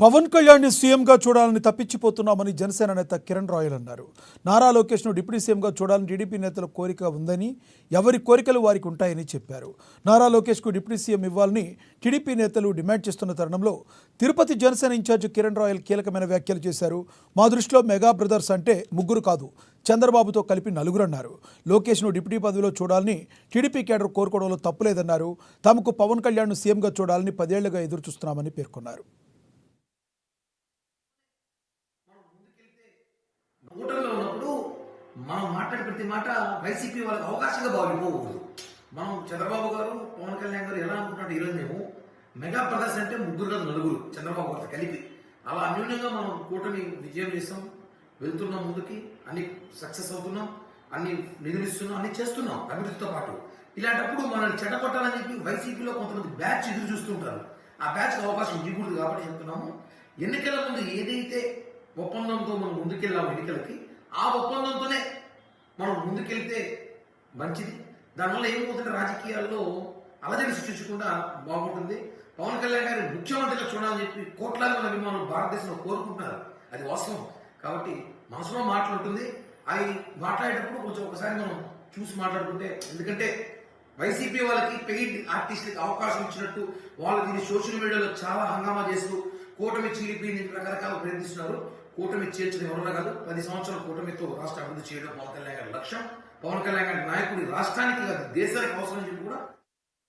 పవన్ కళ్యాణ్ని సీఎంగా చూడాలని తప్పించిపోతున్నామని జనసేన నేత కిరణ్ రాయల్ అన్నారు. నారా లోకేష్ను డిప్యూటీ సీఎంగా చూడాలని టీడీపీ నేతల కోరిక ఉందని, ఎవరి కోరికలు వారికి ఉంటాయని చెప్పారు. నారా లోకేష్కు డిప్యూటీ సీఎం ఇవ్వాలని టీడీపీ నేతలు డిమాండ్ చేస్తున్న తరుణంలో తిరుపతి జనసేన ఇన్ఛార్జ్ కిరణ్ రాయల్ కీలకమైన వ్యాఖ్యలు చేశారు. మా దృష్టిలో మెగా బ్రదర్స్ అంటే ముగ్గురు కాదు, చంద్రబాబుతో కలిపి నలుగురన్నారు. లోకేష్ను డిప్యూటీ పదవిలో చూడాలని టీడీపీ కేడర్ కోరుకోవడంలో తప్పులేదన్నారు. తమకు పవన్ కళ్యాణ్ను సీఎంగా చూడాలని 10 ఏళ్లుగా ఎదురుచూస్తున్నామని పేర్కొన్నారు. కూటమిలో ఉన్నప్పుడు మనం మాట్లాడే ప్రతి మాట వైసీపీ వాళ్ళకి అవకాశంగా భావిపోకూడదు. మనం చంద్రబాబు గారు పవన్ కళ్యాణ్ గారు ఎలా అనుకుంటున్నాడు, ఈరోజు మేము మెగా బ్రదర్స్ అంటే ముగ్గురు కాదు నలుగురు చంద్రబాబు గారితో కలిపి అలా అన్యూన్యంగా మనం కూటమి విజయం చేస్తాం, వెళ్తున్నాం ముందుకి, అన్ని సక్సెస్ అవుతున్నాం, అన్ని నిధులిస్తున్నాం, అన్ని చేస్తున్నాం అభివృద్ధితో పాటు. ఇలాంటప్పుడు మనల్ని చెడగొట్టాలని చెప్పి వైసీపీలో కొంతమంది బ్యాచ్ ఎదురు చూస్తుంటారు. ఆ బ్యాచ్కి అవకాశం ఇవ్వకూడదు కాబట్టి చెప్తున్నాము. ఎన్నికల ముందు ఏదైతే ఒప్పందంతో మనం ముందుకెళ్ళాము ఎన్నికలకి, ఆ ఒప్పందంతోనే మనం ముందుకెళ్తే మంచిది. దానివల్ల ఏమవుతుంటే రాజకీయాల్లో అలజడి సృష్టించకుండా బాగుంటుంది. పవన్ కళ్యాణ్ గారి ముఖ్యమంత్రిగా చూడాలని చెప్పి కోట్లాది మంది అభిమానులు భారతదేశంలో కోరుకుంటున్నారు, అది వాస్తవం. కాబట్టి మనసులో మాట్లాడుతుంది, అవి మాట్లాడేటప్పుడు కొంచెం ఒకసారి మనం చూసి మాట్లాడుకుంటే, ఎందుకంటే వైసీపీ వాళ్ళకి పెయిడ్ ఆర్టిస్ట్లకి అవకాశం ఇచ్చినట్టు వాళ్ళు దీన్ని సోషల్ మీడియాలో చాలా హంగామా చేస్తూ కూటమి చీలిపోయి రకరకాల ప్రయత్నిస్తున్నారు. కూటమి చేర్చడం ఎవరన్నా కాదు, 10 సంవత్సరాల కూటమితో రాష్ట్ర అభివృద్ధి చేయడం పవన్ కళ్యాణ్ గారి లక్ష్యం. పవన్ కళ్యాణ్ గారి నాయకుడి రాష్ట్రానికి కాదు దేశానికి అవసరం చెప్పి కూడా